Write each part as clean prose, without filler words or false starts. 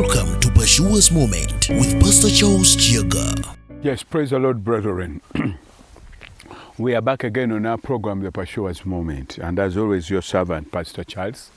Welcome to Pashua's Moment with Pastor Charles Kiyaga. Yes, praise the Lord, brethren. We are back again on our program, the Pashua's Moment. And as always, your servant, Pastor Charles.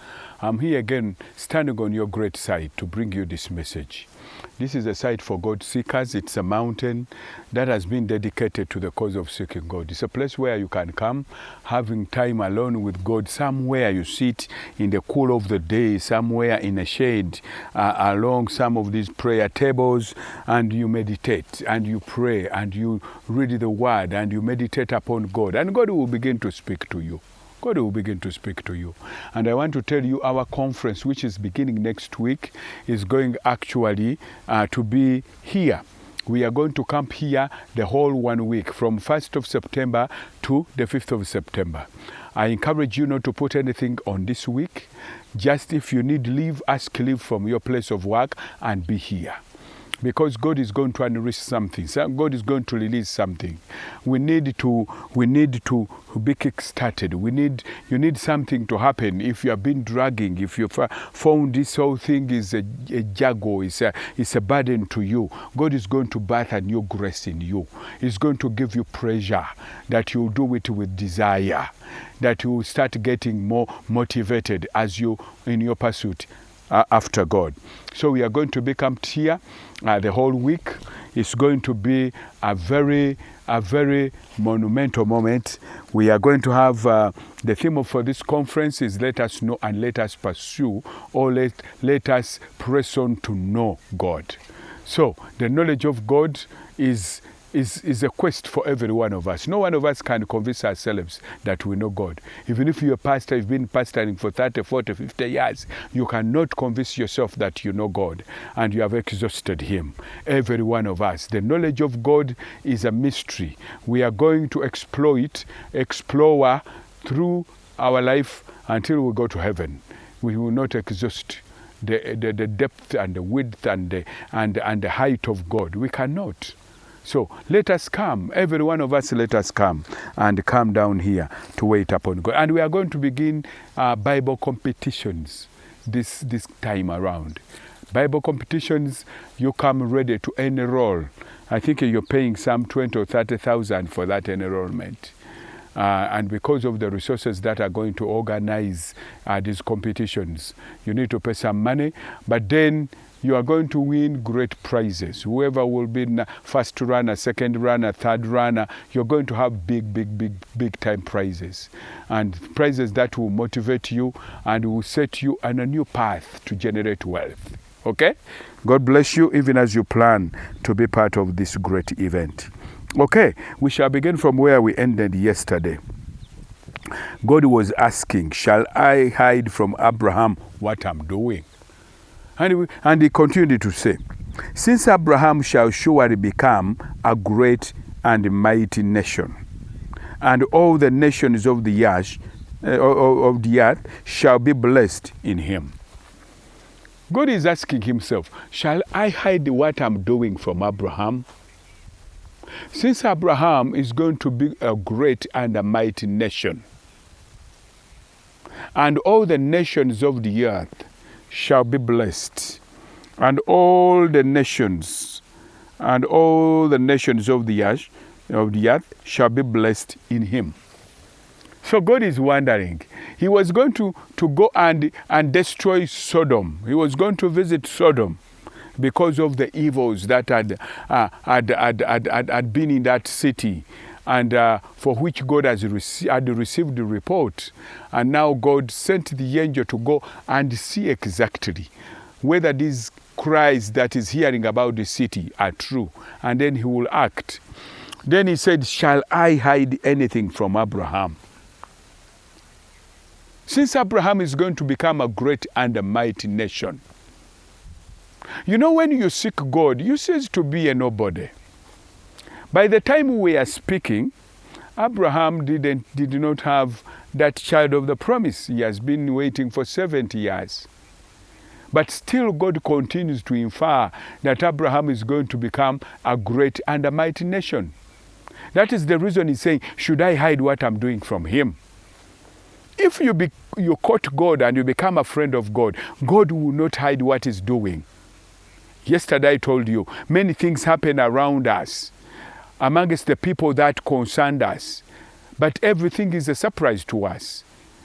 I'm here again, standing on your great side to bring you this message. This is a site for God seekers. It's a mountain that has been dedicated to the cause of seeking God. It's a place where you can come, having time alone with God. Somewhere you sit in the cool of the day, somewhere in a shade, along some of these prayer tables, and you meditate, and you pray, and you read the word, and you meditate upon God. And God will begin to speak to you. God will begin to speak to you. And I want to tell you our conference, which is beginning next week, is going actually to be here. We are going to camp here the whole 1 week, from 1st of September to the 5th of September. I encourage you not to put anything on this week. Just if you need leave, ask leave from your place of work and be here. Because God is going to unleash something. God is going to release something. We need to be kick-started. You need something to happen. If you have been dragging, if you found this whole thing is a juggle, it's a burden to you, God is going to birth a new grace in you. He's going to give you pressure that you'll do it with desire, that you will start getting more motivated as you in your pursuit after God. So we are going to be camped here the whole week. It's going to be a very monumental moment. We are going to have the theme for this conference is let us know and let us pursue, or let us press on to know God. So the knowledge of God is a quest for every one of us. No one of us can convince ourselves that we know God. Even if you're a pastor, you've been pastoring for 30, 40, 50 years, you cannot convince yourself that you know God and you have exhausted Him. Every one of us. The knowledge of God is a mystery. We are going to explore through our life until we go to heaven. We will not exhaust the depth and the width and the height of God. We cannot. So let us come, every one of us, let us come and come down here to wait upon God. And we are going to begin Bible competitions this time around. Bible competitions, you come ready to enroll. I think you're paying some 20 or 30,000 for that enrollment. And because of the resources that are going to organize these competitions, you need to pay some money, but then you are going to win great prizes. Whoever will be first runner, second runner, third runner, you're going to have big time prizes. And prizes that will motivate you and will set you on a new path to generate wealth. Okay? God bless you even as you plan to be part of this great event. Okay, we shall begin from where we ended yesterday. God was asking, shall I hide from Abraham what I'm doing? And he continued to say, since Abraham shall surely become a great and mighty nation, and all the nations of the earth shall be blessed in him. God is asking himself, shall I hide what I'm doing from Abraham? Since Abraham is going to be a great and a mighty nation, and all the nations of the earth shall be blessed, and all the nations of the earth shall be blessed in him. So God is wondering. He was going to go and destroy Sodom. He was going to visit Sodom because of the evils that had been in that city, and for which God had received the report. And now God sent the angel to go and see exactly whether these cries that he's hearing about the city are true. And then he will act. Then he said, shall I hide anything from Abraham? Since Abraham is going to become a great and a mighty nation. You know, when you seek God, you cease to be a nobody. By the time we are speaking, Abraham did not have that child of the promise. He has been waiting for 70 years. But still God continues to infer that Abraham is going to become a great and a mighty nation. That is the reason he's saying, should I hide what I'm doing from him? If you quote God and you become a friend of God, God will not hide what he's doing. Yesterday I told you, many things happen around us, amongst the people that concerned us. But everything is a surprise to us.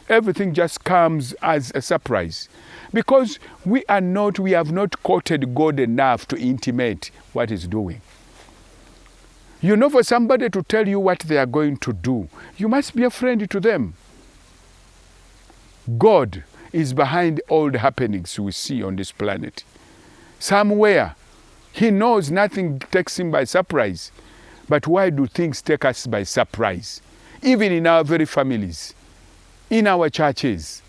Everything just comes as a surprise. Because we have not courted God enough to intimate what He's doing. You know, for somebody to tell you what they are going to do, you must be a friend to them. God is behind all the happenings we see on this planet. Somewhere, He knows nothing takes Him by surprise. But why do things take us by surprise? Even in our very families, in our churches,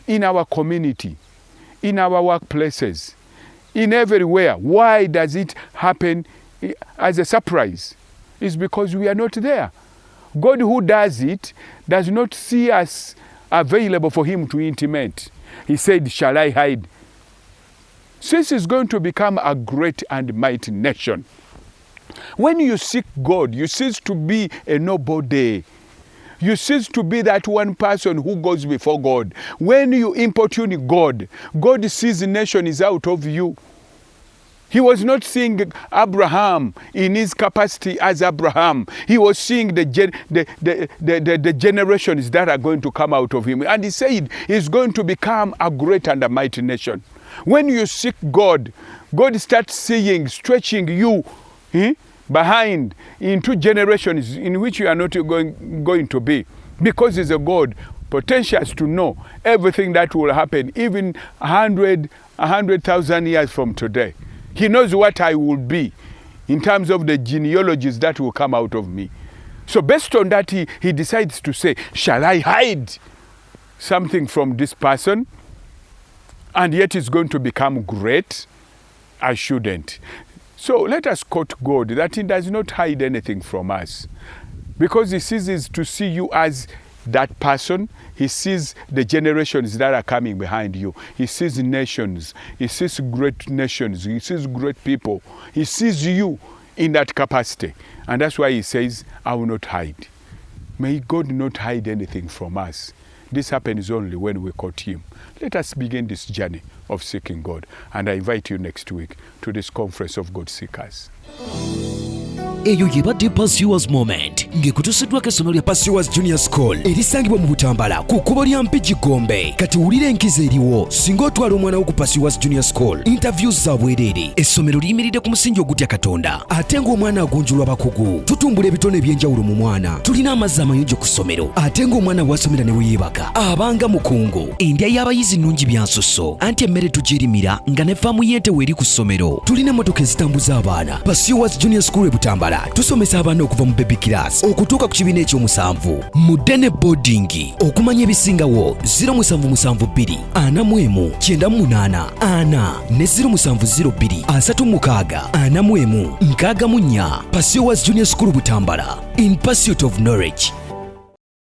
in our community, in our workplaces, in everywhere. Why does it happen as a surprise? It's because we are not there. God who does it does not see us available for Him to intimate. He said, shall I hide? Since it's going to become a great and mighty nation, when you seek God, you cease to be a nobody. You cease to be that one person who goes before God. When you importune God, God sees the nation is out of you. He was not seeing Abraham in his capacity as Abraham. He was seeing the generations that are going to come out of him. And he said he's going to become a great and a mighty nation. When you seek God, God starts seeing, stretching you behind into generations in which you are not going to be. Because He's a God potentials to know everything that will happen, even 100,000 years from today. He knows what I will be in terms of the genealogies that will come out of me. So based on that, he decides to say, shall I hide something from this person? And yet it's going to become great? I shouldn't. So let us quote God that He does not hide anything from us. Because He ceases to see you as that person. He sees the generations that are coming behind you. He sees nations. He sees great nations. He sees great people. He sees you in that capacity. And that's why He says, I will not hide. May God not hide anything from us. This happens only when we quote Him. Let us begin this journey of seeking God. And I invite you next week to this conference of God Seekers. Eyo yebadde Pursuers Moment ng'ekutusiddwako essomero lya Pursuers Junior School erisangibwa mu Butambala ku kkubo lya Mpigi Gombe. Kati wulira enkizo eriwo singa otwala omwana wo ku Pursuers Junior School. Interviews za bwereere. Essomero liyimiridde ku musingi ogutya Katonda ate ng'omwana agonjulwa bakugu. Tutumbula ebitone eby'enjawulo mu mwana. Tulina amazzi amayonjo ku ssomero ate ng'omwana w'asomera ne weyeebaka abanga mukungu. Endya y'abayizi nnungi byansusso anti emmere tugirimira nga ne faamu y'ente weeri ku ssomero. Tulina emmotoka ezitambuza abaana. Pursuers Junior School e Butambala tusomesa abaana okuva mu baby class okutuuka ku kibiina ekyomusanvu. Mudde boarding okumanya ebisingawo 0772 41 98 4 ne 0702 36 41 64. Pursuers Junior School Butambala, in pursuit of knowledge.